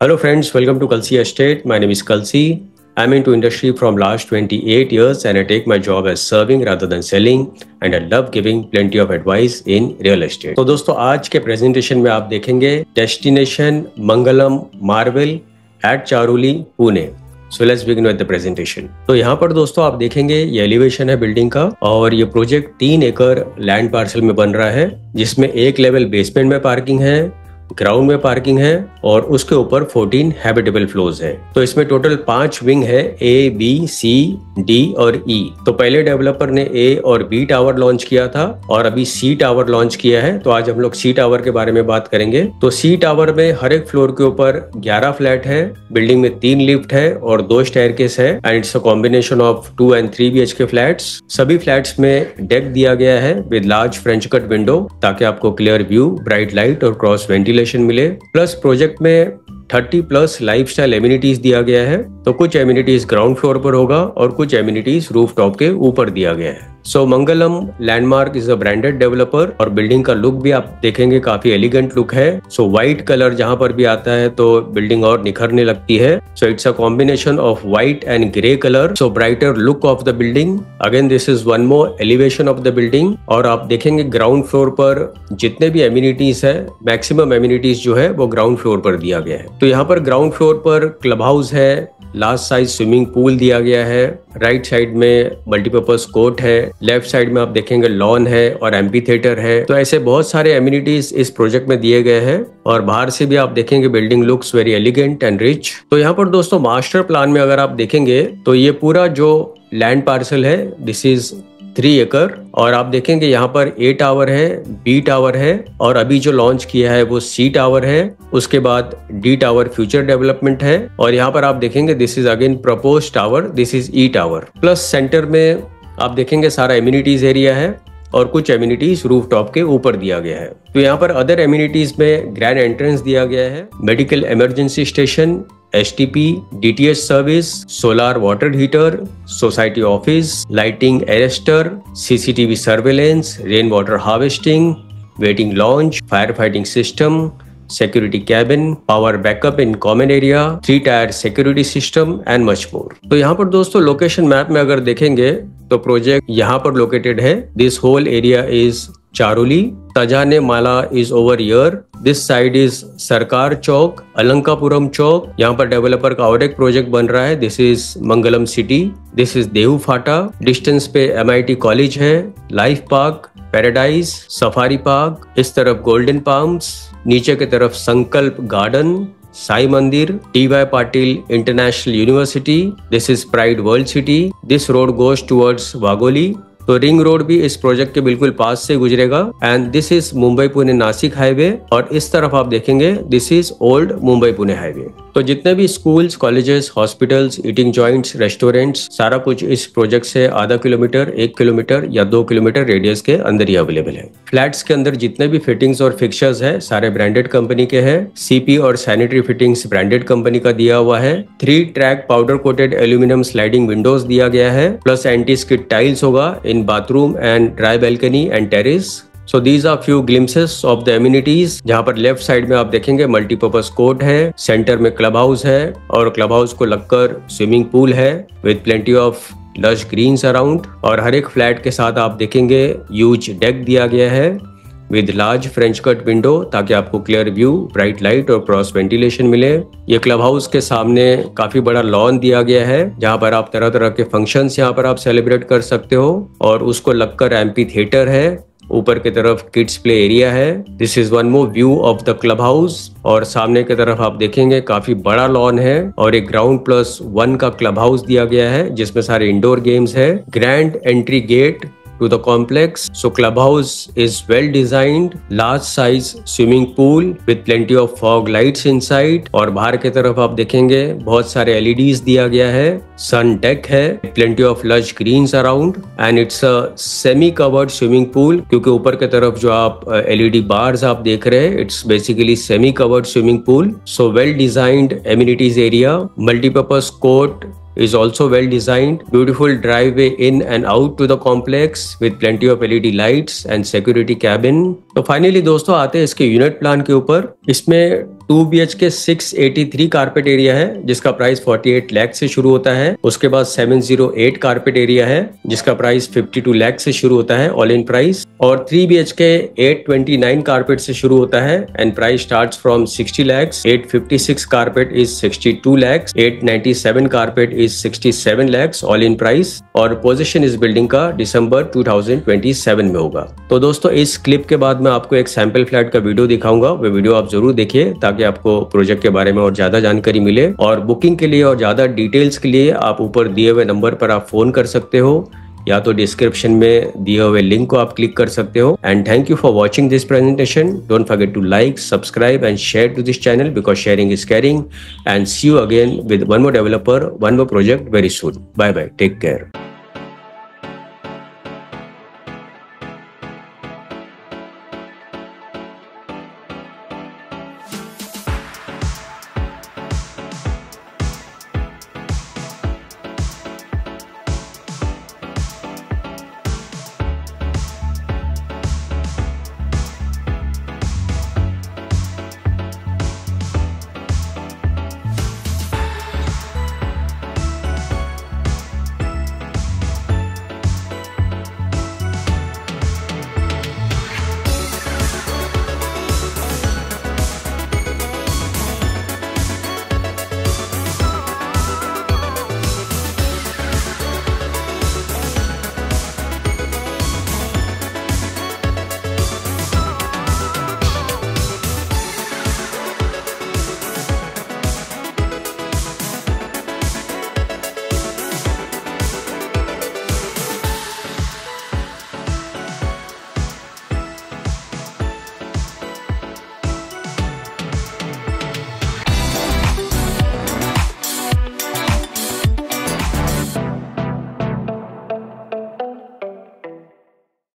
Hello friends, welcome to Kalsi Estate. My name is Kalsi. I'm into industry from last 28 years and I take my job as serving rather than selling and I love giving plenty of advice in real estate. तो दोस्तों आज के presentation में आप देखेंगे destination Mangalam Marvel at Charoli Pune. So let's begin with the presentation. तो यहाँ पर दोस्तों आप देखेंगे ये एलिवेशन है बिल्डिंग का और ये प्रोजेक्ट 3 एकड़ लैंड पार्सल में बन रहा है जिसमें एक लेवल बेसमेंट में पार्किंग है, ग्राउंड में पार्किंग है और उसके ऊपर 14 हैबिटेबल फ्लोर्स है। तो इसमें टोटल 5 विंग है A, B, C, D और E। तो पहले डेवलपर ने A और B टावर लॉन्च किया था और अभी C टावर लॉन्च किया है। तो आज हम लोग C टावर के बारे में बात करेंगे। तो C टावर में हर एक फ्लोर के ऊपर 11 फ्लैट है, बिल्डिंग में 3 लिफ्ट है और 2 स्टेयरकेस है and it's a combination of 2 and 3 BHK flats. सभी फ्लैट्स में डेक दिया गया है with large French cut window ताकि आपको क्लियर व्यू, ब्राइट लाइट और क्रॉस वेंटिलेशन मिले। प्लस प्रोजेक्ट में 30+ लाइफस्टाइल एमिनिटीज दिया गया है। तो कुछ एमिनिटीज ग्राउंड फ्लोर पर होगा और कुछ एमिनिटीज रूफटॉप के ऊपर दिया गया है। So Mangalam landmark is a branded developer और बिल्डिंग का लुक भी आप देखेंगे काफी एलिगेंट लुक है। सो व्हाइट कलर जहां पर भी आता है तो बिल्डिंग और निखरने लगती है। So it's a combination of white and grey colour, so brighter look of the building. Again this is one more elevation of the building. और आप देखेंगे ग्राउंड फ्लोर पर जितने भी एमिनिटीज है, मैक्सिमम एमिनिटीज जो है वो ग्राउंड फ्लोर पर दिया गया है। तो यहाँ पर ग्राउंड फ्लोर पर क्लब हाउस है, लार्ज साइज स्विमिंग पूल दिया गया है, राइट साइड में मल्टीपर्पज कोर्ट है, लेफ्ट साइड में आप देखेंगे लॉन है और एम्पी थिएटर है। तो ऐसे बहुत सारे एमिनिटीज इस प्रोजेक्ट में दिए गए हैं और बाहर से भी आप देखेंगे building looks very elegant and rich. तो यहाँ पर दोस्तों मास्टर प्लान में अगर आप देखेंगे तो ये पूरा जो लैंड पार्सल है दिस इज 3 एकड़ और आप देखेंगे यहाँ पर A टावर है, B टावर है और अभी जो लॉन्च किया है वो C टावर है। उसके बाद D टावर फ्यूचर डेवलपमेंट है और यहाँ पर आप देखेंगे this is again propose tower, this is E tower. Plus centre में आप देखेंगे सारा एमिनिटीज एरिया है और कुछ एमिनिटीज रूफटॉप के ऊपर दिया गया है। तो यहाँ पर अदर एमिनिटीज में ग्रैंड एंट्रेंस दिया गया है, medical emergency station, STP, DTH service, solar water heater, society office, lighting arrester, CCTV surveillance, rain water harvesting, waiting launch, fire fighting system, security cabin, power backup in common area, 3 tyre security system and much more. तो यहाँ पर दोस्तों location map में अगर देखेंगे तो project यहाँ पर लोकेटेड है। This whole area is Charoli, Tajane Mala is over here, this side is Sarkar Chowk, अलंकापुरम चौक। यहाँ पर डेवलपर का और एक प्रोजेक्ट बन रहा है, this is Mangalam city, this is Dehu Phata. Distance पे MIT कॉलेज है, life park, paradise, safari park, इस तरफ गोल्डन पाम्स, नीचे की तरफ संकल्प गार्डन, साई मंदिर, TY Patil international university, this is pride world city. This road goes towards Wagholi. तो रिंग रोड भी इस प्रोजेक्ट के बिल्कुल पास से गुजरेगा and this is Mumbai Pune Nashik highway और इस तरफ आप देखेंगे this is old Mumbai Pune highway. तो जितने भी schools, colleges, hospitals, eating joints, restaurants, सारा कुछ इस प्रोजेक्ट से आधा किलोमीटर, 1 किलोमीटर या 2 किलोमीटर रेडियस के अंदर ही अवेलेबल है। फ्लैट्स के अंदर जितने भी फिटिंग्स और फिक्चर्स है सारे ब्रांडेड कंपनी के हैं। CP और सैनिटरी फिटिंग्स ब्रांडेड कंपनी का दिया हुआ है। 3 track powder coated aluminium sliding Windows दिया गया है, प्लस एंटी स्किड टाइल्स होगा इन bathroom and dry balcony and terrace. So these are few glimpses of the amenities। जहाँ पर लेफ्ट साइड में आप देखेंगे मल्टीपर्पज कोर्ट है, सेंटर में क्लब हाउस है और क्लब हाउस को लगकर स्विमिंग पूल है with plenty of lush greens around. और हर एक फ्लैट के साथ आप देखेंगे ह्यूज डेक दिया गया है with large French cut window ताकि आपको क्लियर व्यू, ब्राइट लाइट और क्रॉस वेंटिलेशन मिले। ये क्लब हाउस के सामने काफी बड़ा लॉन दिया गया है जहाँ पर आप तरह तरह के फंक्शंस यहाँ पर आप सेलिब्रेट कर सकते हो और उसको लगकर एम्पी थिएटर है। ऊपर की तरफ किड्स प्ले एरिया है। This is one more view of the club house और सामने की तरफ आप देखेंगे काफी बड़ा लॉन है और एक ग्राउंड +1 का क्लब हाउस दिया गया है जिसमें सारे इंडोर गेम्स है। Grand entry gate to the complex. So clubhouse is well designed, large size swimming pool with plenty of fog lights inside और बाहर की तरफ आप देखेंगे बहुत सारे LEDs दिया गया है, sun deck है, plenty of lush greens around and it's a semi covered swimming pool क्योंकि ऊपर की तरफ जो आप LED bars आप देख रहे हैं it's basically semi covered swimming pool. So well designed amenities area, multi-purpose court is also well designed, beautiful driveway in and out to the complex with plenty of LED lights and security cabin. तो finally दोस्तों आते हैं इसके unit plan के ऊपर। इसमें 2 BHK 683 carpet area है जिसका प्राइस 48 लाख से शुरू होता है। उसके बाद 708 कारपेट एरिया है जिसका प्राइस 52 लाख से शुरू होता है ऑल इन प्राइस। और 3 BHK 829 कारपेट से शुरू होता है and price starts from 60 lakhs। 856 carpet is 62 lakhs। 897 carpet is 67 lakhs all in price. और पोजीशन इस बिल्डिंग का दिसंबर 2027 में होगा। तो दोस्तों इस क्लिप के बाद मैं आपको एक सैंपल फ्लैट का वीडियो दिखाऊंगा, वो वीडियो आप जरूर देखिए ताकि आपको प्रोजेक्ट के बारे में और ज्यादा जानकारी मिले। और बुकिंग के लिए और ज्यादा डिटेल्स के लिए आप ऊपर दिए हुए नंबर पर आप फोन कर सकते हो या तो डिस्क्रिप्शन में दिए हुए लिंक को आप क्लिक कर सकते हो। And thank you for watching this presentation. Don't forget to like, subscribe and share to this channel because sharing is caring. And see you again with one more developer, one more project very soon. Bye bye, take care.